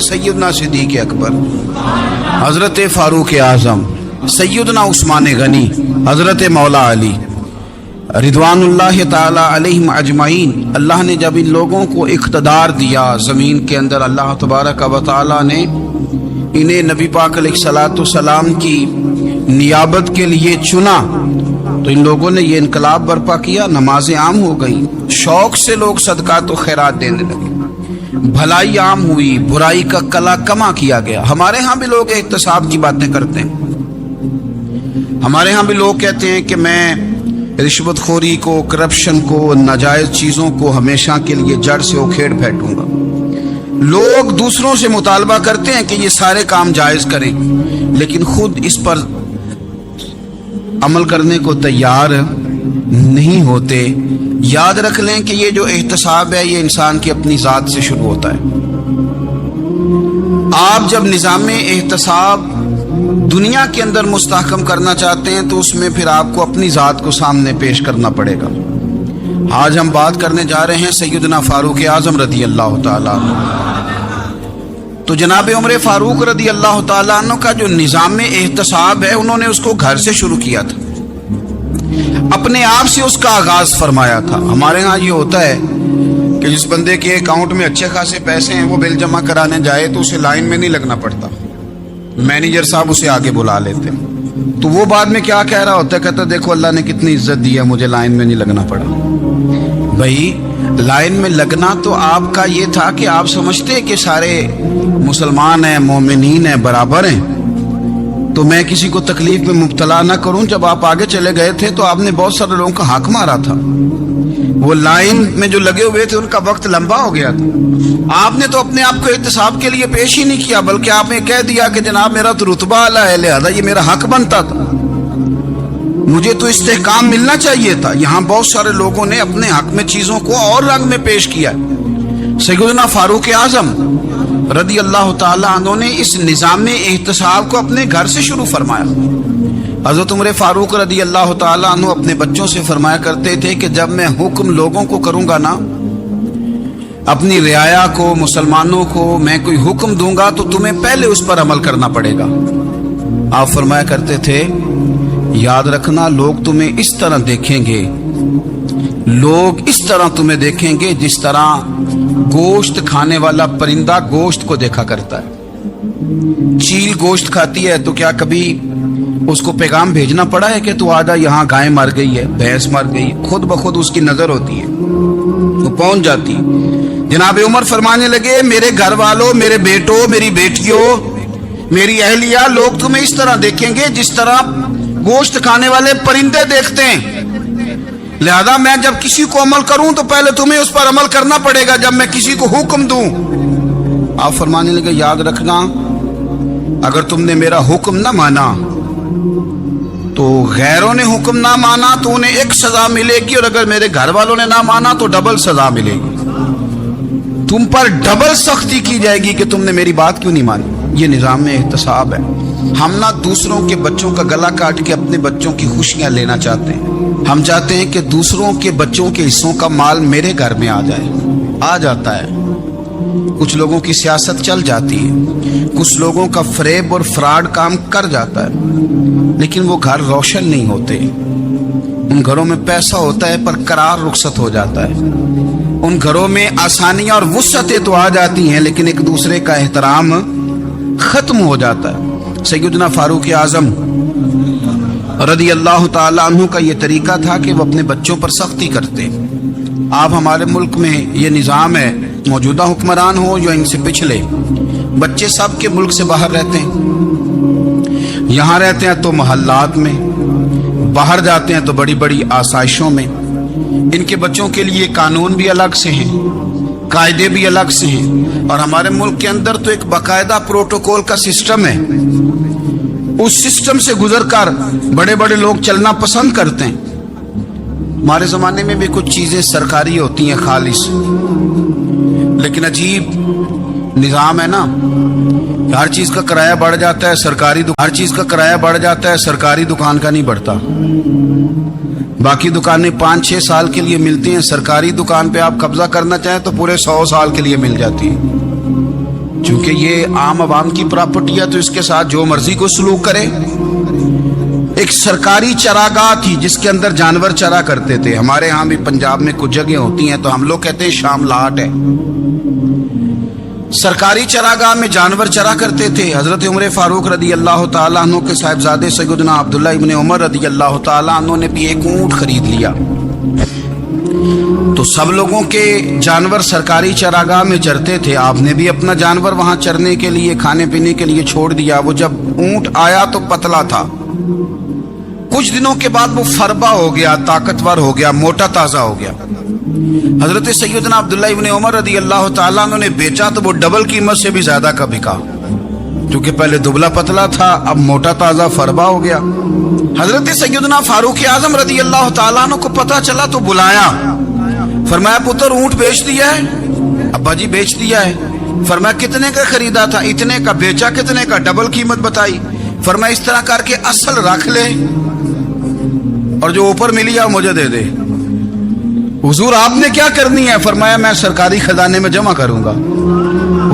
सैयदना सिद्दीक़ अकबर, हज़रत फ़ारूक आज़म, सैयदना उस्मान गनी, हज़रत मौला अली रिदवानुल्लाह ताला अलैहिम अजमाइन। अल्लाह ने जब इन लोगों को इक़्तिदार दिया ज़मीन के अंदर, अल्लाह तबारक व ताला ने इन्हें नबी पाक अलैहिस्सलाम की नियाबत के लिए चुना, तो इन लोगों ने ये इनकलाब बर्पा किया। नमाजें आम हो गई, शौक से लोग सदका तो खैरात देने लगे, भलाई आम हुई, बुराई का कला कमा किया गया। हमारे यहाँ भी लोग एहतसाब की बातें करते हैं, हमारे यहाँ भी लोग कहते हैं कि मैं रिश्वतखोरी को, करप्शन को, नाजायज चीज़ों को हमेशा के लिए जड़ से उखेड़ फेंकूंगा। लोग दूसरों से मुतालबा करते हैं कि ये सारे काम जायज़ करें, लेकिन खुद इस पर अमल करने को तैयार नहीं होते। याद रख लें कि ये जो एहतसाब है ये इंसान की अपनी ज़ात से शुरू होता है। आप जब निज़ाम एहतसाब दुनिया के अंदर मुस्तहकम करना चाहते हैं तो उसमें फिर आपको अपनी ज़ात को सामने पेश करना पड़ेगा। आज हम बात करने जा रहे हैं सैयदना फ़ारूक आज़म रदी अल्लाह ताला अन्हु। तो जनाब उमर फ़ारूक रदी अल्लाह ताला अन्हु का जो निज़ाम एहतसाब है, उन्होंने उसको घर से शुरू किया था, अपने आप से उसका आगाज़ फरमाया था। हमारे यहाँ ये होता है कि जिस बंदे के अकाउंट में अच्छे खासे पैसे हैं वो बिल जमा कराने जाए तो उसे लाइन में नहीं लगना पड़ता, मैनेजर साहब उसे आगे बुला लेते हैं। तो वो बाद में क्या कह रहा होता है, कहता देखो अल्लाह ने कितनी इज्जत दी है, मुझे लाइन में नहीं लगना पड़ा। भाई लाइन में लगना तो आपका ये था कि आप समझते कि सारे मुसलमान हैं, मोमिनीन हैं, बराबर हैं, तो मैं किसी को तकलीफ में मुब्तला ना करूं। जब आप आगे चले गए थे तो आपने बहुत सारे लोगों का हक मारा था, वो लाइन में जो लगे हुए थे उनका वक्त लंबा हो गया था। आपने तो अपने आप को एहतसाब के लिए पेश ही नहीं किया, बल्कि आपने कह दिया कि जनाब मेरा तो रुतबा आला है, लिहाजा ये मेरा हक बनता था, मुझे तो इस्तेहकाम मिलना चाहिए था। यहाँ बहुत सारे लोगों ने अपने हक में चीज़ों को और रंग में पेश किया। सैयदना फ़ारूक आज़म रदी अल्लाह ताला अन्हु ने इस निज़ाम एहतसाब को अपने घर से शुरू फरमाया। हज़रत उमर फ़ारूक रदी अल्लाह ताला अन्हु अपने बच्चों से फरमाया करते थे कि जब मैं हुक्म लोगों को करूँगा ना, अपनी रियाया को, मुसलमानों को मैं कोई हुक्म दूंगा तो तुम्हें पहले उस पर अमल करना पड़ेगा। आप फरमाया करते थे, याद रखना लोग तुम्हें इस तरह देखेंगे, लोग इस तरह तुम्हें देखेंगे जिस तरह गोश्त खाने वाला परिंदा गोश्त को देखा करता है। चील गोश्त खाती है तो क्या कभी उसको पैगाम भेजना पड़ा है कि तू आजा, यहाँ गाय मर गई है, भैंस मर गई? खुद ब खुद उसकी नजर होती है, वो पहुंच जाती है। जनाब उमर फरमाने लगे, मेरे घर वालों, मेरे बेटों, मेरी बेटियों, मेरी अहलिया, लोग तुम्हें इस तरह देखेंगे जिस तरह गोश्त खाने वाले परिंदे देखते हैं। लिहाजा मैं जब किसी को अमल करूं तो पहले तुम्हें उस पर अमल करना पड़ेगा जब मैं किसी को हुक्म दूं। आप फरमाने लगे, याद रखना अगर तुमने मेरा हुक्म ना माना तो गैरों ने हुक्म ना माना तो उन्हें एक सजा मिलेगी, और अगर मेरे घर वालों ने ना माना तो डबल सजा मिलेगी। तुम पर डबल सख्ती की जाएगी कि तुमने मेरी बात क्यों नहीं मानी। ये निज़ाम में एहतसाब है। हम ना दूसरों के बच्चों का गला काट के अपने बच्चों की खुशियां लेना चाहते हैं। हम चाहते हैं कि दूसरों के बच्चों के हिस्सों का माल मेरे घर में आ जाए, आ जाता है। कुछ लोगों की सियासत चल जाती है, कुछ लोगों का फरेब और फ्रॉड काम कर जाता है, लेकिन वो घर रोशन नहीं होते। उन घरों में पैसा होता है पर करार रुखसत हो जाता है। उन घरों में आसानियां और वुसअतें तो आ जाती हैं, लेकिन एक दूसरे का एहतराम खत्म हो जाता है। सैयदना फ़ारूक आज़म रदी अल्लाह ताला अन्हु का ये तरीका था कि वो अपने बच्चों पर सख्ती करते। आप हमारे मुल्क में ये निज़ाम है, मौजूदा हुक्मरान हो या इनसे पिछले, बच्चे सब के मुल्क से बाहर रहते हैं। यहाँ रहते हैं तो मोहल्लात में, बाहर जाते हैं तो बड़ी बड़ी आसाइशों में। इनके बच्चों के लिए कानून भी अलग से हैं, कायदे भी अलग से हैं, और हमारे मुल्क के अंदर तो एक बाकायदा प्रोटोकॉल का सिस्टम है। उस सिस्टम से गुजरकर बड़े बड़े लोग चलना पसंद करते हैं। हमारे ज़माने में भी कुछ चीज़ें सरकारी होती हैं खालिस, लेकिन अजीब निज़ाम है ना, हर चीज़ का किराया बढ़ जाता है, हर चीज़ का किराया बढ़ जाता है, सरकारी दुकान का नहीं बढ़ता। बाकी दुकानें 5-6 साल के लिए मिलती हैं, सरकारी दुकान पे आप कब्जा करना चाहें तो पूरे 100 साल के लिए मिल जाती है। چونکہ یہ عام عوام کی پراپرٹی ہے تو اس کے ساتھ جو مرضی کو سلوک کرے۔ ایک سرکاری چراگاہ تھی جس کے اندر جانور چرا کرتے تھے۔ ہمارے ہاں بھی پنجاب میں کچھ جگہ ہوتی ہیں تو ہم لوگ کہتے ہیں شام لاٹ ہے۔ سرکاری چراگاہ میں جانور چرا کرتے تھے۔ حضرت عمر فاروق رضی اللہ تعالیٰ عنہ کے صاحبزادے سیدنا عبداللہ ابن عمر رضی اللہ تعالیٰ عنہ نے بھی ایک اونٹ خرید لیا۔ تو سب لوگوں کے جانور سرکاری چراگاہ میں چرتے تھے، آپ نے بھی اپنا جانور وہاں چرنے کے لیے کھانے پینے کے لیے چھوڑ دیا۔ وہ جب اونٹ آیا تو پتلا تھا، کچھ دنوں کے بعد وہ فربا ہو گیا، طاقتور ہو گیا، موٹا تازہ ہو گیا۔ حضرت سیدنا عبداللہ ابن عمر رضی اللہ تعالیٰ عنہ نے بیچا تو وہ ڈبل قیمت سے بھی زیادہ کا بکا، کیونکہ پہلے دبلا پتلا تھا، اب موٹا تازہ فربا ہو گیا۔ حضرت سیدنا فاروق اعظم رضی اللہ تعالیٰ عنہ کو پتہ چلا تو بلایا، فرمایا پتر اونٹ بیچ دیا ہے؟ ابا جی بیچ دیا ہے۔ فرمایا کتنے کا خریدا تھا؟ اتنے کا۔ بیچا کتنے کا؟ ڈبل قیمت بتائی۔ فرمایا اس طرح کر کے اصل رکھ لے اور جو اوپر ملی ہے مجھے دے دے۔ حضور آپ نے کیا کرنی ہے؟ فرمایا میں سرکاری خزانے میں جمع کروں گا۔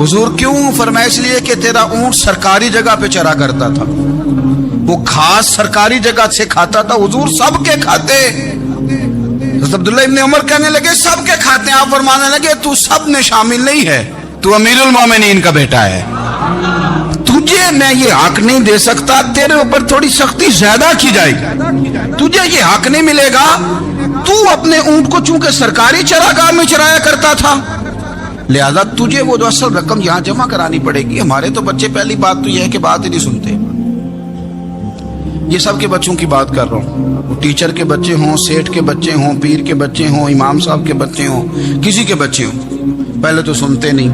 حضور کیوں؟ فرمایا اس لیے کہ تیرا اونٹ سرکاری جگہ پہ چرا کرتا تھا، وہ گھاس سرکاری جگہ سے کھاتا تھا۔ حضور سب کے کھاتے۔ عبداللہ ابن عمر کہنے لگے سب کے کھاتے ہیں۔ آپ فرمانے لگے تو سب میں شامل نہیں ہے، تو امیر المومنین کا بیٹا ہے، تجھے میں یہ حق نہیں دے سکتا، تیرے اوپر تھوڑی سختی زیادہ کی جائے گی، تجھے یہ حق نہیں ملے گا۔ تو اپنے اونٹ کو چونکہ سرکاری چراگاہ میں چرایا کرتا تھا، لہذا تجھے وہ جو اصل رقم یہاں جمع کرانی پڑے گی۔ ہمارے تو بچے پہلی بات تو یہ ہے کہ بات ہی نہیں سنتے۔ یہ سب کے بچوں کی بات کر رہا ہوں، وہ ٹیچر کے بچے ہوں، سیٹھ کے بچے ہوں، پیر کے بچے ہوں، امام صاحب کے بچے ہوں، کسی کے بچے ہوں، پہلے تو سنتے نہیں۔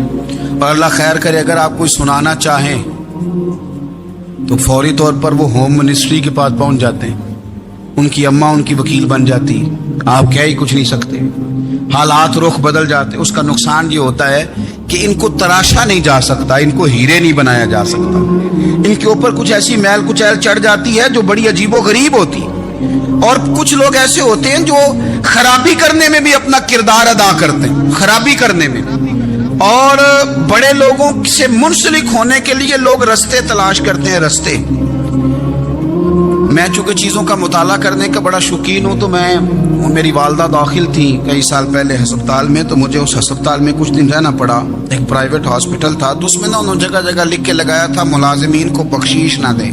اور اللہ خیر کرے اگر آپ کوئی سنانا چاہیں تو فوری طور پر وہ ہوم منسٹری کے پاس پہنچ جاتے ہیں، ان کی اماں ان کی وکیل بن جاتی، آپ کہہ ہی کچھ نہیں سکتے، حالات رخ بدل جاتے۔ اس کا نقصان یہ ہوتا ہے کہ ان کو تراشا نہیں جا سکتا، ان کو ہیرے نہیں بنایا جا سکتا، ان کے اوپر کچھ ایسی میل کچیل چڑھ جاتی ہے جو بڑی عجیب و غریب ہوتی۔ اور کچھ لوگ ایسے ہوتے ہیں جو خرابی کرنے میں بھی اپنا کردار ادا کرتے ہیں، خرابی کرنے میں، اور بڑے لوگوں سے منسلک ہونے کے لیے لوگ رستے تلاش کرتے ہیں، رستے۔ میں چونکہ چیزوں کا مطالعہ کرنے کا بڑا شوقین ہوں، تو میری والدہ داخل تھی کئی سال پہلے ہسپتال میں، تو مجھے اس ہسپتال میں کچھ دن رہنا پڑا۔ ایک پرائیویٹ ہاسپٹل تھا، تو اس میں انہوں نے جگہ جگہ لکھ کے لگایا تھا ملازمین کو بخشیش نہ دیں،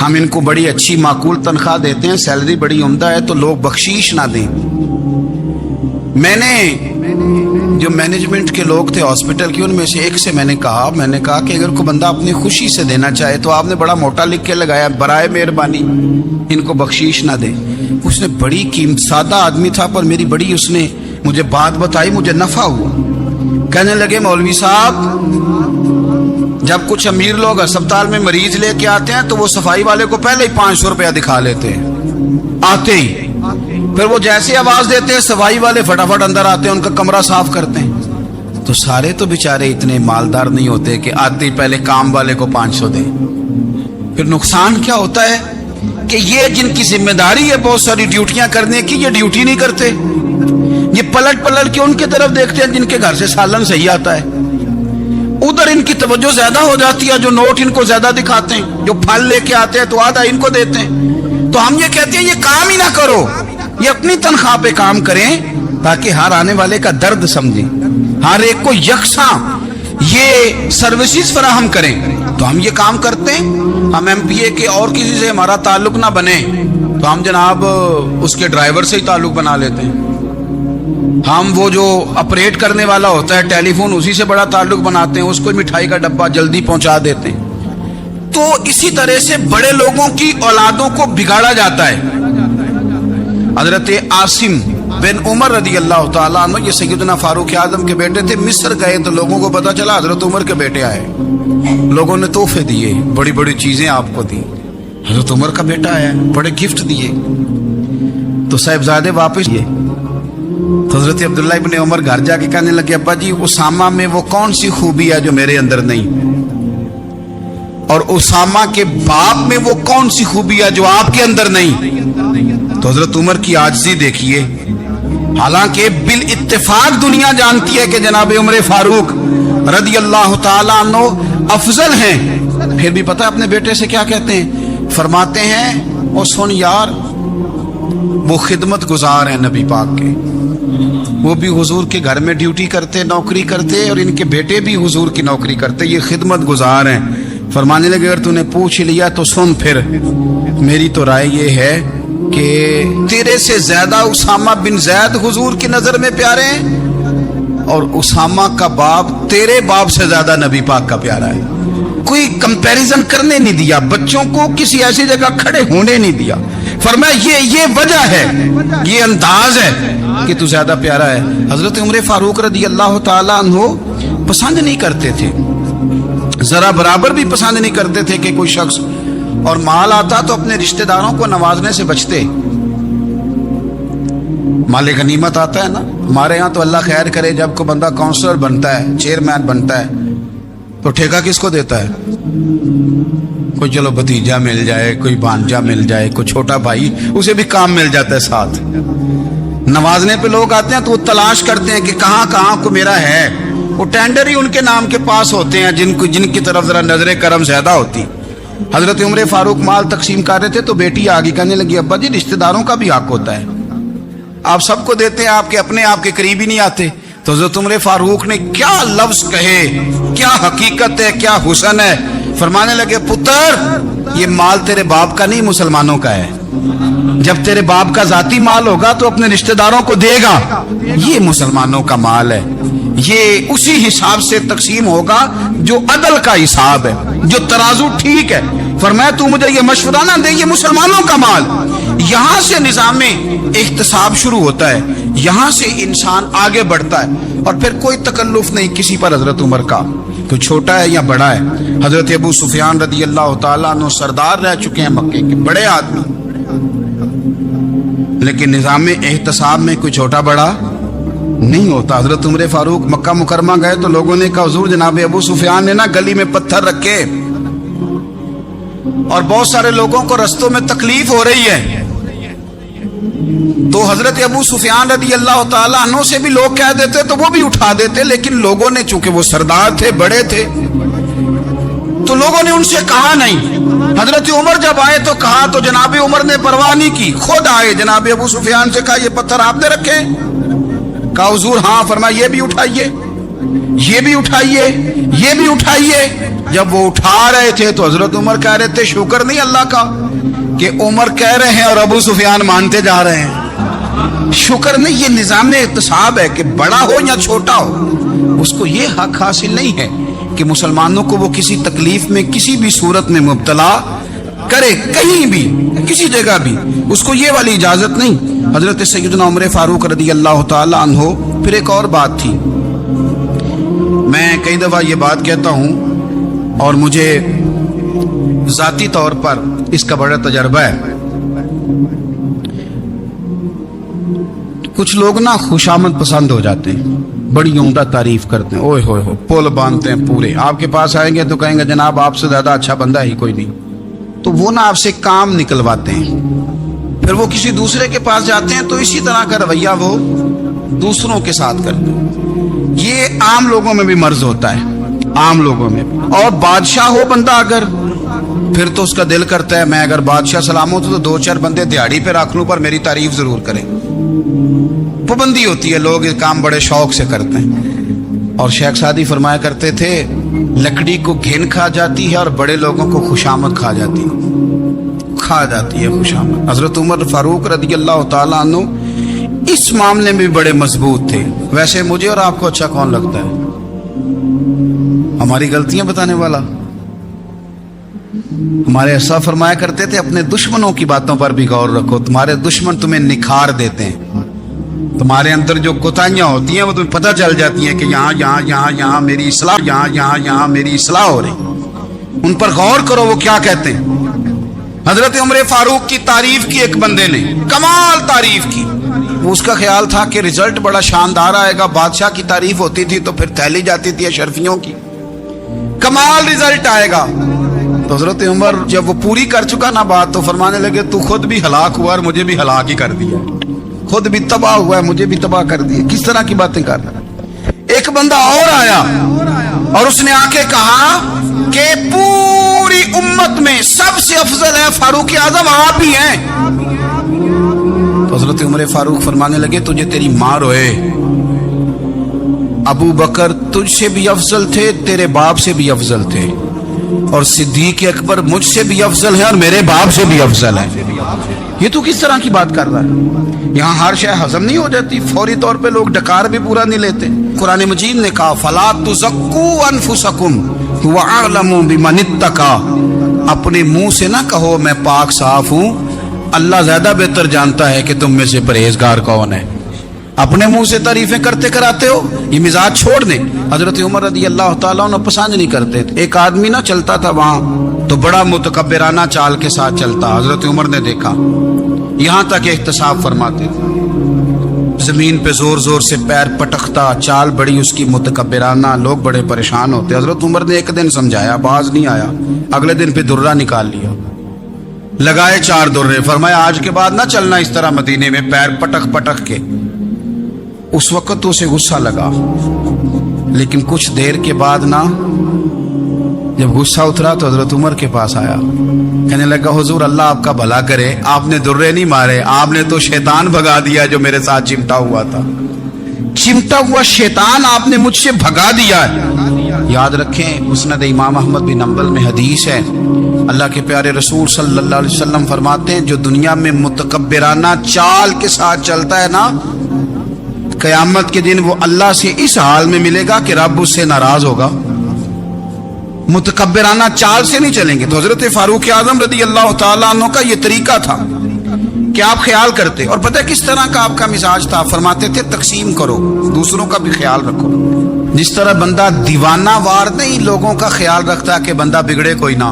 ہم ان کو بڑی اچھی معقول تنخواہ دیتے ہیں، سیلری بڑی عمدہ ہے، تو لوگ بخشیش نہ دیں۔ میں نے جو مینجمنٹ کے لوگ تھے ہاسپٹل کے، ان میں سے ایک سے میں نے کہا کہ اگر کوئی بندہ اپنی خوشی سے دینا چاہے تو آپ نے بڑا موٹا لکھ کے لگایا برائے مہربانی ان کو بخشیش نہ دے۔ اس نے بڑی قیمت، سادہ آدمی تھا پر میری بڑی اس نے مجھے بات بتائی، مجھے نفع ہوا۔ کہنے لگے مولوی صاحب جب کچھ امیر لوگ ہسپتال میں مریض لے کے آتے ہیں تو وہ صفائی والے کو پہلے ہی 500 روپیہ دکھا لیتے ہیں آتے ہی، پھر وہ جیسے آواز دیتے ہیں صفائی والے فٹافٹ اندر آتے ہیں، ان کا کمرہ صاف کرتے ہیں۔ تو سارے تو بیچارے اتنے مالدار نہیں ہوتے کہ آتے ہی پہلے کام والے کو 500 دیں۔ پھر نقصان کیا ہوتا ہے کہ یہ جن کی ذمہ داری ہے بہت ساری ڈیوٹیاں کرنے کی، یہ ڈیوٹی نہیں کرتے، یہ پلٹ کے ان کی طرف دیکھتے ہیں جن کے گھر سے سالن صحیح آتا ہے، ادھر ان کی توجہ زیادہ ہو جاتی ہے، جو نوٹ ان کو زیادہ دکھاتے ہیں، جو پھل لے کے آتے ہیں تو آدھا ان کو دیتے ہیں۔ تو ہم یہ کہتے ہیں یہ کام ہی نہ کرو، یہ اپنی تنخواہ پہ کام کریں تاکہ ہر آنے والے کا درد سمجھیں، ہر ایک کو یکساں یہ سروسز فراہم کریں۔ تو ہم یہ کام کرتے ہیں، ہم ایم پی اے کے اور کسی سے ہمارا تعلق نہ بنے تو ہم جناب اس کے ڈرائیور سے ہی تعلق بنا لیتے ہیں، ہم وہ جو آپریٹ کرنے والا ہوتا ہے ٹیلی فون اسی سے بڑا تعلق بناتے ہیں، اس کو مٹھائی کا ڈبہ جلدی پہنچا دیتے ہیں۔ تو اسی طرح سے بڑے لوگوں کی اولادوں کو بگاڑا جاتا ہے۔ حضرت عاصم بن عمر رضی اللہ تعالیٰ عنہ، یہ سیدنا فاروق اعظم کے بیٹے تھے، مصر گئے تو لوگوں کو پتا چلا حضرت عمر کے بیٹے آئے، لوگوں نے تحفے دیے، بڑی بڑی چیزیں آپ کو دی، حضرت عمر کا بیٹا آیا، بڑے گفٹ دیے۔ تو صاحبزادے واپس یہ تو حضرت عبداللہ ابن عمر گھر جا کے کہنے لگے ابا جی اسامہ میں وہ کون سی خوبی ہے جو میرے اندر نہیں، اور اسامہ کے باپ میں وہ کون سی خوبی ہے جو آپ کے اندر نہیں۔ تو حضرت عمر کی عاجزی دیکھیے، हालांकि बिल इत्तेफाक दुनिया जानती है कि जनाब उमर फारूक रदी अल्लाह ताला अन्हु अफजल हैं, फिर भी पता है अपने बेटे से क्या कहते हैं? फरमाते हैं ओ सुन यार, वो खिदमत गुजार हैं नबी पाक के, वो भी हुजूर के घर में ड्यूटी करते, नौकरी करते, और इनके बेटे भी हुजूर की नौकरी करते, ये खिदमत गुजार हैं। फरमाने लगे अगर तूने पूछ लिया तो सुन, फिर मेरी तो राय ये है कि तेरे से ज्यादा उसामा बिन जैद हुजूर की नजर में प्यारे हैं, और उसामा का बाप तेरे बाप से ज्यादा नबी पाक का प्यारा है। कोई कंपैरिजन करने नहीं दिया, बच्चों को किसी ऐसी जगह खड़े होने नहीं दिया। फरमाया ये वजह है, ये अंदाज है कि तू ज्यादा प्यारा है। हजरत उमर फारूक रदी अल्लाह ताला अन्हु पसंद नहीं करते थे, जरा बराबर भी पसंद नहीं करते थे कि कोई शख्स और माल आता तो अपने रिश्तेदारों को नवाजने से बचते। माले गनीमत आता है ना, हमारे यहाँ तो अल्लाह खैर करे, जब को बंदा काउंसलर बनता है, चेयरमैन बनता है, तो ठेका किसको देता है? कोई चलो भतीजा मिल जाए, कोई भांजा मिल जाए, कोई छोटा भाई, उसे भी काम मिल जाता है साथ। नवाजने पे लोग आते हैं तो वो तलाश करते हैं कि कहाँ कहाँ को मेरा है, वो टेंडर ही उनके नाम के पास होते हैं जिनकी तरफ जरा नजरे करम ज्यादा होती। हजरत उमर फारूक माल तकसीम कर रहे थे तो बेटी आगे कहने लगी अब्बा जी रिश्तेदारों का भी हक होता है, आप सबको देते हैं, आपके अपने आपके करीब ही नहीं आते। तो हजरत उमर फारूक ने क्या लफ्ज कहे, क्या हकीकत है, क्या हुस्न है। फरमाने लगे पुत्र ये माल तेरे बाप का नहीं मुसलमानों का है, जब तेरे बाप का जाती माल होगा तो अपने रिश्तेदारों को देगा, ये मुसलमानों का माल है, ये उसी हिसाब से तकसीम होगा जो अदल का हिसाब है, जो तराजू ठीक है। फरमाया तू मुझे ये मशवरा ना दे, ये मुसलमानों का माल। यहां से निजाम इख्तिसाब शुरू होता है, यहां से इंसान आगे बढ़ता है, और फिर कोई तकल्लुफ नहीं किसी पर। हजरत उमर का कोई छोटा है या बड़ा है। हजरत अबू सुफियान रदी अल्लाह ताला अन्हु सरदार रह चुके हैं मक्के के, बड़े आदमी, लेकिन निजाम एहतसाब में कोई छोटा बड़ा नहीं होता। हजरत उमर फारूक मक्का मुकरमा गए तो लोगों ने कहा हुजूर जनाब अबू सुफियान ने ना गली में पत्थर रखे और बहुत सारे लोगों को रस्तों में तकलीफ हो रही है। तो हजरत अबू सुफियान रदी अल्लाह ताला अन्हु से भी लोग कह देते तो वो भी उठा देते, लेकिन लोगों ने चूंकि वो सरदार थे, बड़े थे, तो लोगों ने उनसे कहा नहीं। हजरत उमर जब आए तो कहा तो जनाब उमर ने परवाह नहीं की, खुद आए, जनाब अबू सुफियान से कहा ये पत्थर आपने रखे? कहा हुजूर हाँ। फरमाया ये भी उठाइए, ये भी उठाइए, ये भी उठाइए। जब वो उठा रहे थे तो हजरत उमर कह रहे थे शुक्र नहीं अल्लाह का कि उमर कह रहे हैं और अबू सुफियान मानते जा रहे हैं। शुक्र नहीं, ये निजाम इत्तिसाब है कि बड़ा हो या छोटा हो, उसको ये हक हासिल नहीं है कि मुसलमानों को वो किसी तकलीफ में किसी भी सूरत में मुब्तला करे, कहीं भी किसी जगह भी, उसको ये वाली इजाजत नहीं। हजरत सैयदना उमर फारूक रदी अल्लाह ताला अन्हु। फिर एक और बात थी, मैं कई दफा ये बात कहता हूँ और मुझे जाती तौर पर इसका बड़ा तजर्बा है। कुछ लोग ना खुशामद पसंद हो जाते हैं, बड़ी उम्दा तारीफ करते हैं, ओए होए हो, पुल बांधते हैं पूरे, आपके पास आएंगे तो कहेंगे जनाब आपसे ज्यादा अच्छा बंदा ही कोई नहीं, तो वो ना आपसे काम निकलवाते हैं। फिर वो किसी दूसरे के पास जाते हैं तो इसी तरह का रवैया वो दूसरों के साथ करते हैं। ये आम लोगों में भी मर्ज होता है, आम लोगों में भी। और बादशाह हो बंदा अगर, फिर तो उसका दिल करता है मैं अगर बादशाह सलाम हो तो दो चार बंदे दिहाड़ी पे रख लूं पर मेरी तारीफ जरूर करें। पाबंदी होती है, लोग ये काम बड़े शौक से करते हैं। और शेख सादी फरमाया करते थे लकड़ी को घिन खा जाती है और बड़े लोगों को खुशामद खा जाती है खुशामद। हजरत उमर फारूक रदी अल्लाह ताला अन्हु इस मामले में भी बड़े मजबूत थे। वैसे मुझे और आपको अच्छा कौन लगता है? हमारी गलतियां बताने वाला। हमारे ऐसा फरमाया करते थे अपने दुश्मनों की बातों पर भी गौर रखो, तुम्हारे दुश्मन तुम्हें निखार देते हैं, तुम्हारे अंदर जो कोताहियां होती हैं वो तुम्हें पता चल जाती हैं कि यहाँ मेरी इस्लाह, यहाँ मेरी इस्लाह हो रही, उन पर गौर करो वो क्या कहते हैं। हजरत उमर फारूक की तारीफ की एक बंदे ने, कमाल तारीफ की। वो उसका ख्याल था कि रिजल्ट बड़ा शानदार आएगा, बादशाह की तारीफ होती थी तो फिर थैली जाती थी अशरफियों की, कमाल रिजल्ट आएगा। तो हजरत उमर जब वो पूरी कर चुका ना बात तो फरमाने लगे तू खुद भी हलाक हुआ और मुझे भी हलाक ही कर दिया। खुद भी तबाह हुआ है, मुझे भी तबाह कर दिया। किस तरह की बातें कर रहा है। एक बंदा और आया और उसने आके कहा कि पूरी उम्मत में सबसे अफजल है फारूक आजम, आप ही हैं। तो हजरत उमर फारूक फरमाने लगे, तुझे तेरी माँ रोए, अबू बकर तुझसे भी अफजल थे, तेरे बाप से भी अफजल थे, और सिद्दीक अकबर मुझसे भी अफजल है और मेरे बाप से भी अफजल है। ये तो किस तरह की बात कर रहा है। यहाँ हर शय हजम नहीं हो जाती, फौरी तौर पे लोग डकार भी पूरा नहीं लेते। कुरान मजीद ने कहा, फला तुज़क्कू अनफुसकुम हुवा अअलमु बिमनित्तका, अपने मुंह से ना कहो मैं पाक साफ हूं, अल्लाह ज्यादा बेहतर जानता है कि तुम में से परहेजगार कौन है। अपने मुंह से तारीफें करते कराते हो, ये मिजाज छोड़ दे। हजरत उमर रदी अल्लाह तआला अन्हु पसंद नहीं करते थे। एक आदमी ना चलता था वहां, तो बड़ा मुतकब्बिराना चाल के साथ चलता। हजरत उमर ने देखा, यहां तक एहतसाब फरमाते थे, जमीन पे जोर जोर से पैर पटकता, चाल बड़ी उसकी मुतकब्बिराना, लोग बड़े परेशान होते। हजरत उमर ने एक दिन समझाया, बाज नहीं आया। अगले दिन पे दुर्रा निकाल लिया, लगाए 4 दुर्रे, फरमाया आज के बाद ना चलना इस तरह मदीने में पैर पटक पटक के। उस वक्त तो उसे गुस्सा लगा, लेकिन कुछ देर के बाद ना जब गुस्सा उतरा तो हजरत उमर के पास आया, कहने लगा, हुजूर अल्लाह आपका भला करे, आपने दुर्रे नहीं मारे, आपने तो शैतान भगा दिया जो मेरे साथ चिमटा हुआ था। चिमटा हुआ शैतान आपने मुझसे भगा दिया है। याद रखें, मुस्नद इमाम अहमद बिन हंबल में हदीस है, अल्लाह के प्यारे रसूल सल्लल्लाहु अलैहि वसल्लम फरमाते हैं, जो दुनिया में मुतकब्बिराना चाल के साथ चलता है ना, क़यामत के दिन वो अल्लाह से इस हाल में मिलेगा कि रब उससे नाराज होगा। मुतकब्बिराना चाल से नहीं चलेंगे। तो हजरत फारूक आजम रदी अल्लाह तआला अन्हु का ये तरीका था कि आप ख्याल करते, और पता है किस तरह का आपका मिजाज था। फरमाते थे, तकसीम करो, दूसरों का भी ख्याल रखो। जिस तरह बंदा दीवाना वार नहीं लोगों का ख्याल रखता कि बंदा बिगड़े कोई ना,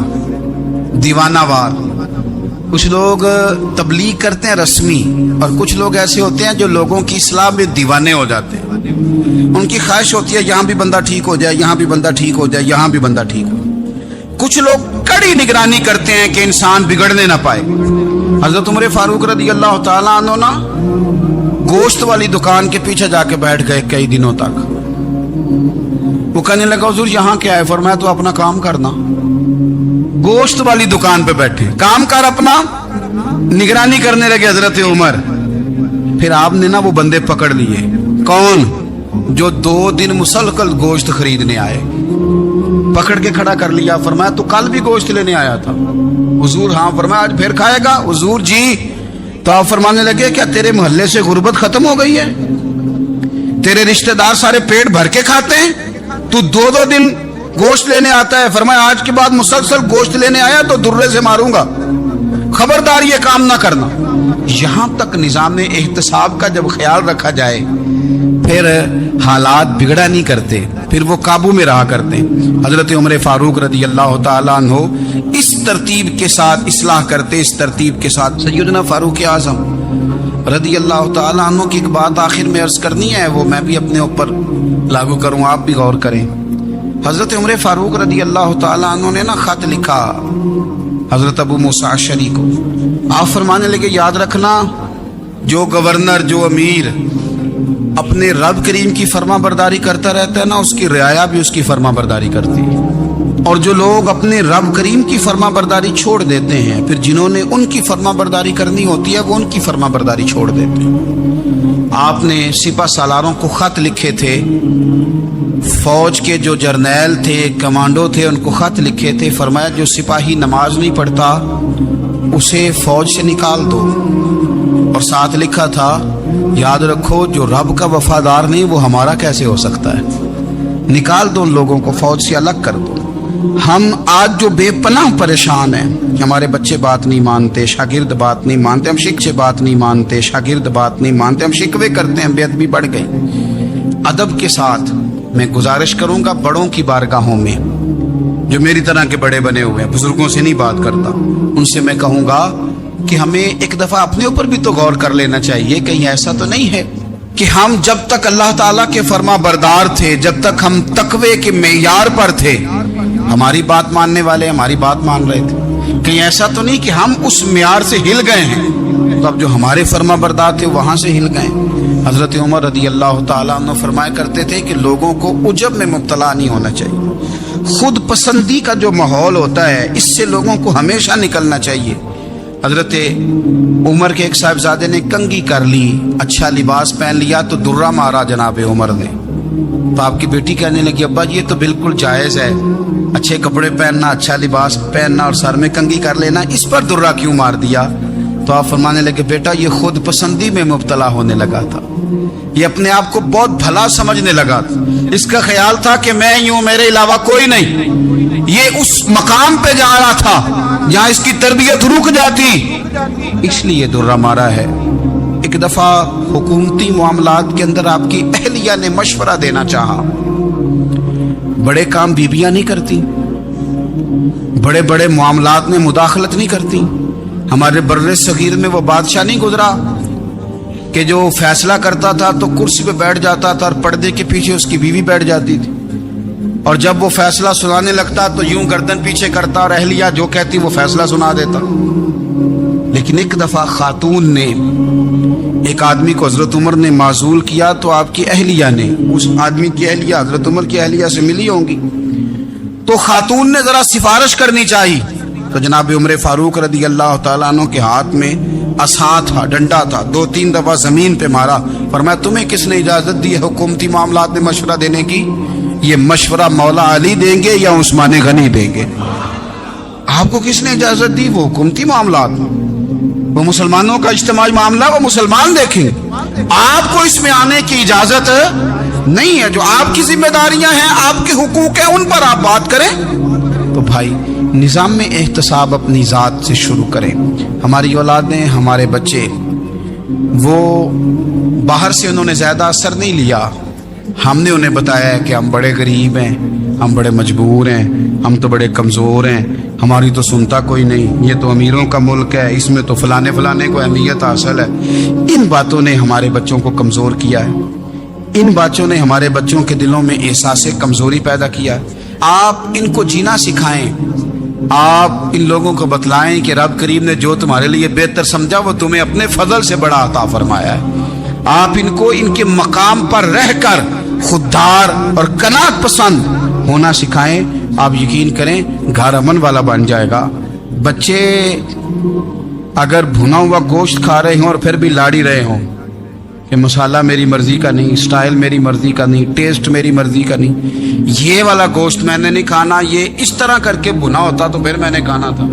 दीवाना वार। कुछ लोग तबलीग करते हैं रस्मी, और कुछ लोग ऐसे होते हैं जो लोगों की इस्लाह में दीवाने हो जाते हैं। उनकी ख्वाहिश होती है यहाँ भी बंदा ठीक हो जाए, यहाँ भी बंदा ठीक हो जाए, यहाँ भी बंदा ठीक हो। कुछ लोग कड़ी निगरानी करते हैं कि इंसान बिगड़ने ना पाए। हजरत उमर फारूक रदी अल्लाह तआला अन्हु ना गोश्त वाली दुकान के पीछे जाके बैठ गए कई दिनों तक। वो कहने लगा, हुजूर यहाँ क्या है? फरमाया, तो अपना काम करना। गोश्त वाली दुकान पे बैठे, काम कर अपना, निगरानी करने लगे हजरत उमर। फिर आपने ना वो बंदे पकड़ लिए। कौन? जो 2 दिन मुसलसल गोश्त खरीदने आए, पकड़ के खड़ा कर लिया। फरमाया, तू कल भी गोश्त लेने आया था? हुजूर हाँ। फरमाया, आज फिर खाएगा? हुजूर जी। तो आप फरमाने लगे, क्या तेरे मोहल्ले से गुर्बत खत्म हो गई है? तेरे रिश्तेदार सारे पेट भर के खाते हैं, तू 2-2 दिन गोश्त लेने आता है? फरमाया, आज के बाद मुसलसल गोश्त लेने आया तो दुर्रे से मारूंगा, खबरदार ये काम ना करना। यहां तक निजाम एहतसाब का जब ख्याल रखा जाए, फिर हालात बिगड़ा नहीं करते, फिर वो काबू में रहा करते। हजरत उमर फारूक रदी अल्लाह तआला अन्हु इस तरतीब के साथ इस्लाह करते, इस तरतीब के साथ। सैयदना फारूक आजम रदी अल्लाह तआला अन्हु की एक बात आखिर में अर्ज करनी है, वो मैं भी अपने ऊपर लागू करूँ, आप भी गौर करें। हजरत उमर फारूक रदी अल्लाह तआला अन्हु ने ना खत लिखा हजरत अबू मूसा अशअरी को। आप फरमाने लगे, याद रखना, जो गवर्नर, जो अमीर अपने रब करीम की फर्मा बरदारी करता रहता है ना, उसकी रियाया भी उसकी फर्मा बरदारी करती है। और जो लोग अपने रब करीम की फर्मा बरदारी छोड़ देते हैं, फिर जिन्होंने उनकी फर्मा बरदारी करनी होती है वो उनकी फर्मा बरदारी छोड़ देते हैं। आपने सिपा सालारों को खत लिखे थे, फौज के जो जर्नैल थे, कमांडो थे, उनको खत लिखे थे। फरमाया, जो सिपाही नमाज नहीं पढ़ता उसे फौज से निकाल दो। और साथ लिखा था, याद रखो, जो रब का वफादार नहीं वो हमारा कैसे हो सकता है? निकाल दो उन लोगों को, फौज से अलग कर दो। हम आज जो बेपनाह परेशान हैं, हमारे बच्चे बात नहीं मानते, शागिर्द बात नहीं मानते, हम शिक्षक बात नहीं मानते, शागिर्द बात नहीं मानते, हम शिकवे करते हैं, बेअदबी बढ़ गई। अदब के साथ मैं गुजारिश करूंगा बड़ों की बारगाहों में, जो मेरी तरह के बड़े बने हुए हैं, बुजुर्गों से नहीं बात करता, उनसे मैं कहूंगा कि हमें एक दफा अपने ऊपर भी तो गौर कर लेना चाहिए। कहीं ऐसा तो नहीं है कि हम जब तक अल्लाह ताला के फर्मा बरदार थे, जब तक हम तकवे के मेयार पर थे, हमारी बात मानने वाले हमारी बात मान रहे थे। कहीं ऐसा तो नहीं कि हम उस मेयार से हिल गए हैं? तो अब जो हमारे फर्मा बरदार थे वहाँ से हिल गए। हज़रत उमर रदी अल्लाह ताला अन्हु फरमाया करते थे कि लोगों को उजब में मुब्तला नहीं होना चाहिए। खुद पसंदी का जो माहौल होता है इससे लोगों को हमेशा निकलना चाहिए। हज़रत उमर के एक साहिबजादे ने कंघी कर ली, अच्छा लिबास पहन लिया तो दुर्रा मारा जनाब उमर ने। तो आपकी बेटी कहने लगी अब्बा ये तो बिल्कुल जायज़ है, अच्छे कपड़े पहनना, अच्छा लिबास पहनना और सर में कंघी कर लेना, इस पर दुर्रा क्यों मार दिया? तो आप फरमाने लगे बेटा ये खुद पसंदी में मुब्तला होने लगा था, ये अपने आप को बहुत भला समझने लगा था। इसका ख्याल था कि मैं ही हूं, मेरे अलावा कोई नहीं। ये उस मकाम पे जा रहा था जहां इसकी तरबियत रुक जाती, इसलिए दुर्रा मारा है। एक दफा हुकूमती मामलात के अंदर आपकी अहलिया ने मशवरा देना चाहा। बड़े काम बीबियां नहीं करती, बड़े बड़े मामलात में मुदाखलत नहीं करती। हमारे बर्रे सगीर में वो बादशाह नहीं गुजरा कि जो फैसला करता था तो कुर्सी पे बैठ जाता था और पर्दे के पीछे उसकी बीवी बैठ जाती थी, और जब वो फैसला सुनाने लगता तो यूं गर्दन पीछे करता और अहलिया जो कहती वो फैसला सुना देता। लेकिन एक दफा खातून ने एक आदमी को हजरत उमर ने माजूल किया तो आपकी अहलिया ने, उस आदमी की अहलिया हजरत उमर की अहलिया से मिली होंगी, तो खातून ने जरा सिफारिश करनी चाहिए। तो जनाब उमर फारूक रदी अल्लाह ताला अन्हु के हाथ में असा था, डंडा था, 2-3 दफा जमीन पे मारा। फरमाया तुम्हें किसने इजाजत दी है हुकूमती मामलात में मशवरा देने की? ये मशवरा मौला अली देंगे या उस्मान गनी देंगे? आपको किसने इजाजत दी? वो हुकूमती मामलात, वो मुसलमानों का इज्तिमाई मामला, वो मुसलमान देखेंगे। आपको इसमें आने की इजाजत नहीं है। जो आपकी जिम्मेदारियां हैं, आपके हुकूक हैं, उन पर आप बात करें। तो भाई निज़ाम में एहतसाब अपनी ज़ात से शुरू करें। हमारी औलादें, हमारे बच्चे, वो बाहर से उन्होंने ज़्यादा असर नहीं लिया। हमने उन्हें बताया है कि हम बड़े गरीब हैं, हम बड़े मजबूर हैं, हम तो बड़े कमज़ोर हैं, हमारी तो सुनता कोई नहीं, ये तो अमीरों का मुल्क है, इसमें तो फलाने फलाने को अहमियत हासिल है। इन बातों ने हमारे बच्चों को कमज़ोर किया है। इन बातों ने हमारे बच्चों के दिलों में एहसास कमज़ोरी पैदा किया है। आप इनको जीना सिखाएं, आप इन लोगों को बतलाएं कि रब करीम ने जो तुम्हारे लिए बेहतर समझा वो तुम्हें अपने फजल से बड़ा अता फरमाया है। आप इनको इनके मकाम पर रहकर खुददार और कनात पसंद होना सिखाएं। आप यकीन करें घर अमन वाला बन जाएगा। बच्चे अगर भुना हुआ गोश्त खा रहे हों और फिर भी लाड़ी रहे हों कि मसाला मेरी मर्जी का नहीं, स्टाइल मेरी मर्जी का नहीं, टेस्ट मेरी मर्जी का नहीं, ये वाला गोश्त मैंने नहीं खाना, ये इस तरह करके भुना होता तो फिर मैंने खाना था,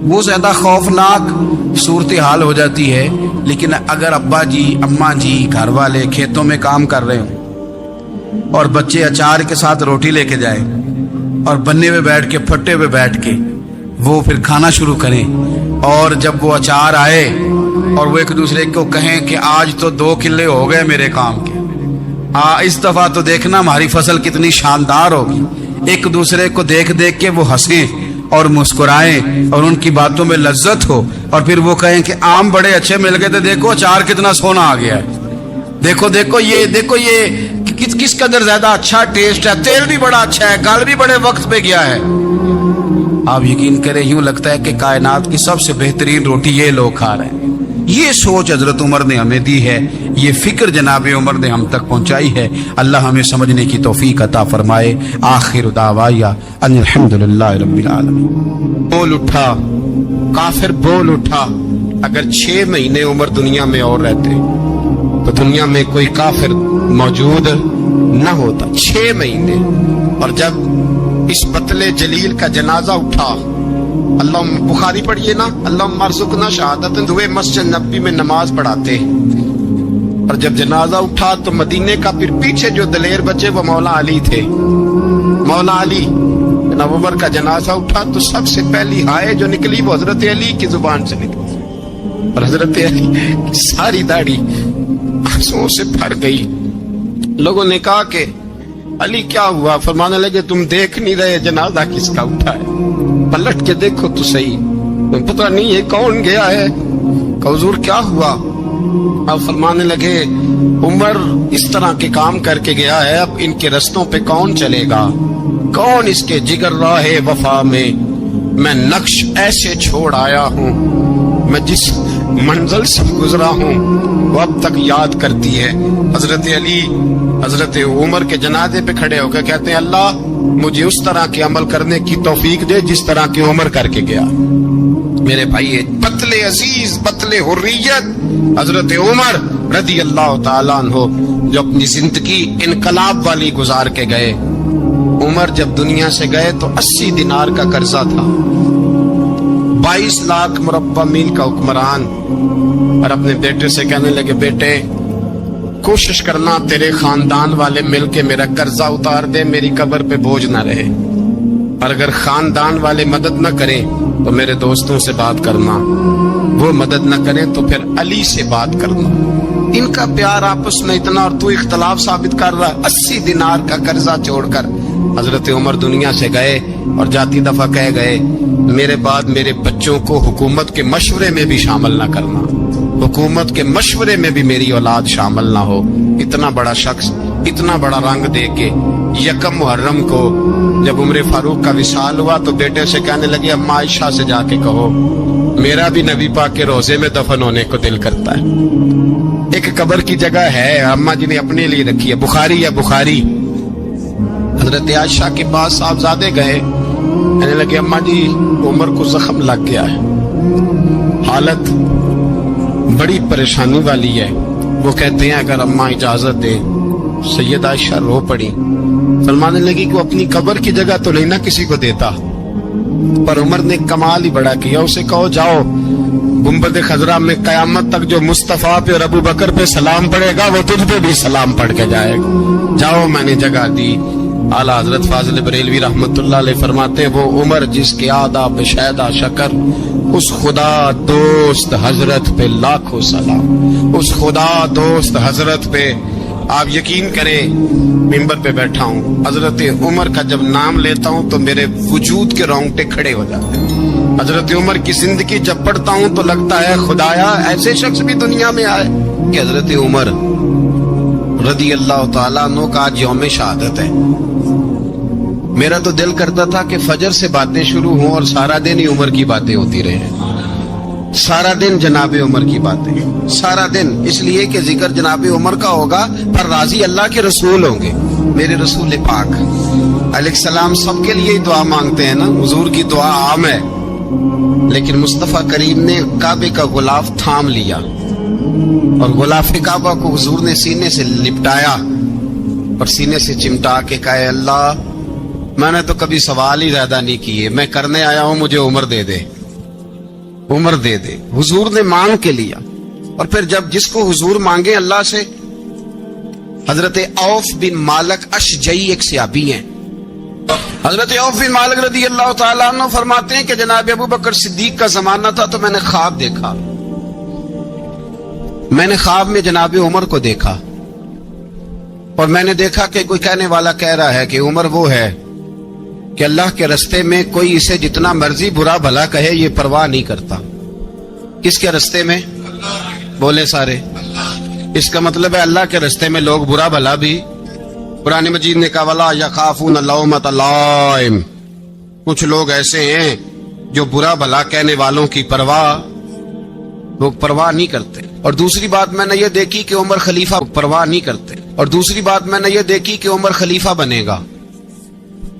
वो ज़्यादा खौफनाक सूरत हाल हो जाती है। लेकिन अगर अब्बा जी, अम्मा जी, घर वाले खेतों में काम कर रहे हों और बच्चे अचार के साथ रोटी लेके जाए और बन्ने पे बैठ के, फट्टे पे बैठ के वो फिर खाना शुरू करें, और जब वो अचार आए और वो एक दूसरे को कहें कि आज तो 2 किले हो गए मेरे काम के, इस दफा तो देखना हमारी फसल कितनी शानदार होगी। एक दूसरे को देख देख के वो हंसें और मुस्कुराएं और उनकी बातों में लज्जत हो, और फिर वो कहें कि आम बड़े अच्छे मिल गए थे, देखो अचार कितना सोना आ गया है, देखो देखो ये किस कदर ज्यादा अच्छा टेस्ट है, तेल भी बड़ा अच्छा है, गल भी बड़े वक्त पे गया है। आप यकीन करें यूं लगता है कि कायनात की सबसे बेहतरीन रोटी ये लोग खा रहे हैं। ये सोच हजरत उमर ने हमें दी है, ये फिक्र जनाब उमर ने हम तक पहुंचाई है। अल्लाह हमें समझने की तौफीक अता फरमाए। आखिर दावाया अनिल हम्दुलिल्लाह रब्बिल आलमीन। बोल उठा काफिर, बोल उठा। अगर 6 महीने उमर दुनिया में और रहते तो दुनिया में कोई काफिर मौजूद न होता। 6 महीने। और जब इस पतले जलील का जनाजा उठा, अल्लाह, बुखारी पढ़िए ना, अल्लाह मरज़ुक़ना शहादतन, दुए मस्जिद नबी में नमाज पढ़ाते। और जब जनाजा उठा तो मदीने का फिर पीछे जो दलेर बचे वो मौला अली थे। मौला अली, जनाब उमर का जनाजा उठा तो सबसे पहली हाय जो निकली वो हजरत अली की जुबान से निकली, और हजरत अली की सारी दाढ़ी आंसुओं से भर गई। लोगों ने कहा कि अली क्या हुआ? फरमाने लगे तुम देख नहीं रहे जनाजा किसका उठा है, पलट के देखो तो सही, तुम पता नहीं है कौन गया है। हुजूर क्या हुआ? अब फरमाने लगे उमर इस तरह के काम करके गया है, अब इनके रस्तों पे कौन चलेगा, कौन इसके जिगर राहे वफा में। मैं नक्श ऐसे छोड़ आया हूँ, मैं जिस منزل سے گزرا ہوں وہ اب تک یاد کرتی ہے۔ حضرت علی حضرت عمر کے جنازے پہ کھڑے ہو کے کہتے ہیں اللہ مجھے اس طرح کے عمل کرنے کی توفیق دے جس طرح کی عمر کر کے گیا۔ میرے بھائی بطل عزیز بطل حریت حضرت عمر رضی اللہ تعالیٰ عنہ جو اپنی زندگی انقلاب والی گزار کے گئے۔ عمر جب دنیا سے گئے تو 80 دینار کا قرضہ تھا، 22 لاکھ مربع میل کا حکمران، اور اپنے بیٹے سے کہنے لگے بیٹے کوشش کرنا تیرے خاندان والے مل کے میرا قرضہ اتار دے، میری قبر پہ بوجھ نہ رہے، اور اگر خاندان والے مدد نہ کریں تو میرے دوستوں سے بات کرنا، وہ مدد نہ کریں تو پھر علی سے بات کرنا۔ ان کا پیار آپس میں اتنا، اور تو اختلاف ثابت کر رہا ہے۔ 80 دینار کا قرضہ چھوڑ کر حضرت عمر دنیا سے گئے اور جاتی دفعہ کہہ گئے میرے بعد میرے بچوں کو حکومت کے مشورے میں بھی شامل نہ کرنا، حکومت کے مشورے میں بھی میری اولاد شامل نہ ہو۔ اتنا بڑا شخص اتنا بڑا رنگ دے کے یکم محرم کو جب عمر فاروق کا وصال ہوا تو بیٹے سے کہنے لگے اما عائشہ سے جا کے کہو میرا بھی نبی پاک کے روضے میں دفن ہونے کو دل کرتا ہے۔ ایک قبر کی جگہ ہے اما جی نے اپنے لیے رکھی ہے، بخاری یا بخاری۔ حضرت عائشہ کے پاس صاحبزادے گئے، کہنے لگے اما جی عمر کو زخم لگ گیا ہے، حالت بڑی پریشانی والی ہے۔ وہ کہتے ہیں اگر اما اجازت دے، سید عائشہ رو پڑی، فرمانے لگی کہ وہ اپنی قبر کی جگہ تو نہیں نہ کسی کو دیتا، پر عمر نے کمال ہی بڑا کیا، اسے کہو جاؤ گنبد خضرا میں قیامت تک جو مصطفیٰ پہ اور ابو بکر پہ سلام پڑے گا وہ تجھ پہ بھی سلام پڑھ کے جائے گا، جاؤ میں نے جگہ دی۔ اعلیٰ حضرت فاضل بریلوی رحمت اللہ علیہ فرماتے ہیں وہ عمر جس کے آداب شیدا شکر، اس خدا دوست حضرت پہ لاکھوں سلام، اس خدا دوست حضرت پہ۔ آپ یقین کریں ممبر پہ بیٹھا ہوں، حضرت عمر کا جب نام لیتا ہوں تو میرے وجود کے رونگٹے کھڑے ہو جاتے ہیں۔ حضرت عمر کی زندگی جب پڑھتا ہوں تو لگتا ہے خدایا ایسے شخص بھی دنیا میں آئے کہ حضرت عمر رضی اللہ تعالیٰ عنہ کا آج یوم شہادت ہے۔ میرا تو دل کرتا تھا کہ فجر سے باتیں شروع ہوں اور سارا دن ہی عمر کی باتیں ہوتی رہیں، سارا دن جناب عمر کی باتیں، سارا دن، اس لیے کہ ذکر جناب عمر کا ہوگا پر راضی اللہ کے رسول ہوں گے۔ میرے رسول پاک علیہ السلام سب کے لیے دعا مانگتے ہیں نا، حضور کی دعا عام ہے، لیکن مصطفیٰ کریم نے کعبے کا غلاف تھام لیا اور غلاف کعبہ کو حضور نے سینے سے لپٹایا اور سینے سے چمٹا کے کہا اللہ میں نے تو کبھی سوال ہی زیادہ نہیں کیے، میں کرنے آیا ہوں، مجھے عمر دے دے، عمر دے دے۔ حضور نے مانگ کے لیا، اور پھر جب جس کو حضور مانگے اللہ سے، حضرت عوف بن مالک اشجعی ایک صحابی ہیں، حضرت عوف بن مالک رضی اللہ تعالیٰ عنہ فرماتے ہیں کہ جناب ابو بکر صدیق کا زمانہ تھا تو میں نے خواب دیکھا، میں نے خواب میں جناب عمر کو دیکھا، اور میں نے دیکھا کہ کوئی کہنے والا کہہ رہا ہے کہ عمر وہ ہے کہ اللہ کے رستے میں کوئی اسے جتنا مرضی برا بھلا کہے یہ پرواہ نہیں کرتا۔ کس کے رستے میں؟ بولے سارے۔ اس کا مطلب ہے اللہ کے رستے میں لوگ برا بھلا بھی، قرآن مجید نے کہا وَلَا يَخَافُونَ لَوْمَةَ لَائِمٍ، کچھ لوگ ایسے ہیں جو برا بھلا کہنے والوں کی لوگ پرواہ نہیں کرتے۔ اور دوسری بات میں نے یہ دیکھی کہ عمر خلیفہ پرواہ نہیں کرتے، اور دوسری بات میں نے یہ دیکھی کہ عمر خلیفہ بنے گا،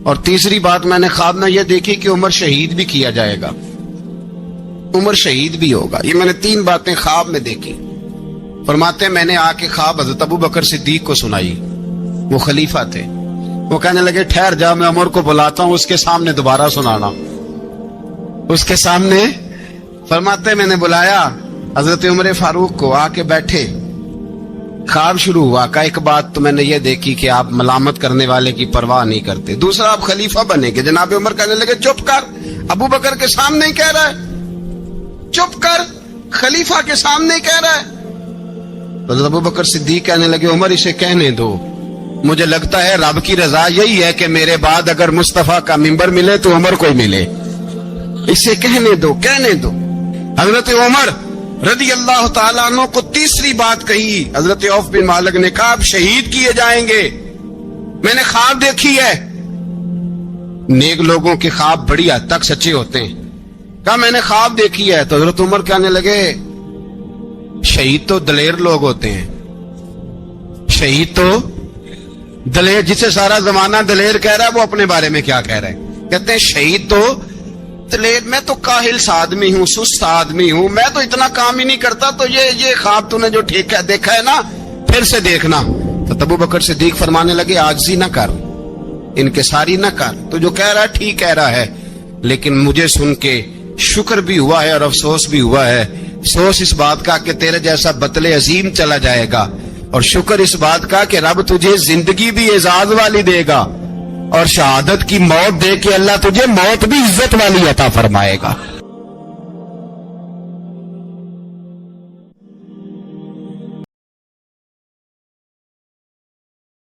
اور تیسری بات میں نے خواب میں یہ دیکھی کہ عمر شہید بھی کیا جائے گا، عمر شہید بھی ہوگا۔ یہ میں نے 3 باتیں خواب میں دیکھی۔ فرماتے ہیں میں نے آ کے خواب حضرت ابو بکر صدیق کو سنائی، وہ خلیفہ تھے، وہ کہنے لگے ٹھہر جا میں عمر کو بلاتا ہوں، اس کے سامنے دوبارہ سنانا، اس کے سامنے۔ فرماتے ہیں میں نے بلایا حضرت عمر فاروق کو، آ کے بیٹھے، خواب شروع ہوا کہ ایک بات تو میں نے یہ دیکھی کہ آپ ملامت کرنے والے کی پرواہ نہیں کرتے، دوسرا آپ خلیفہ بنے گے۔ جناب عمر کہنے لگے چپ کر، ابو بکر کے سامنے ہی کہہ رہا ہے، چپ کر، خلیفہ کے سامنے ہی کہہ رہا ہے۔ حضرت ابو بکر صدیق کہنے لگے عمر اسے کہنے دو، مجھے لگتا ہے رب کی رضا یہی ہے کہ میرے بعد اگر مصطفیٰ کا منبر ملے تو عمر کو ہی ملے، اسے کہنے دو، کہنے دو۔ حضرت عمر رضی اللہ تعالیٰ عنہ کو تیسری بات کہی، حضرت عوف بن مالک نے کہا آپ شہید کیے جائیں گے، میں نے خواب دیکھی ہے۔ نیک لوگوں کے خواب بڑی حد تک سچے ہوتے ہیں، کہا میں نے خواب دیکھی ہے۔ تو حضرت عمر کہنے لگے शहीद तो दलेर लोग होते हैं, शहीद तो दलेर, जिसे सारा जमाना दलेर कह रहा है वो अपने बारे में क्या कह रहा है? कहते हैं शहीद तो दलेर, मैं तो काहिल सा आदमी हूं, सुस्त आदमी हूं, मैं तो इतना काम ही नहीं करता, तो ये ख्वाब तूने जो ठीक है देखा है ना, फिर से देखना। तो अबू बकर सिद्दीक फरमाने लगे आजिज़ी न कर, इनकिसारी न कर, तो जो कह रहा है ठीक कह रहा है, लेकिन मुझे सुन के शुक्र भी हुआ है और अफसोस भी हुआ है। अफसोस इस बात का कि तेरे जैसा बतले अजीम चला जाएगा, और शुक्र इस बात का कि रब तुझे जिंदगी भी एजाज वाली देगा, और शहादत की मौत दे के अल्लाह तुझे मौत भी इज्जत वाली अता फरमाएगा।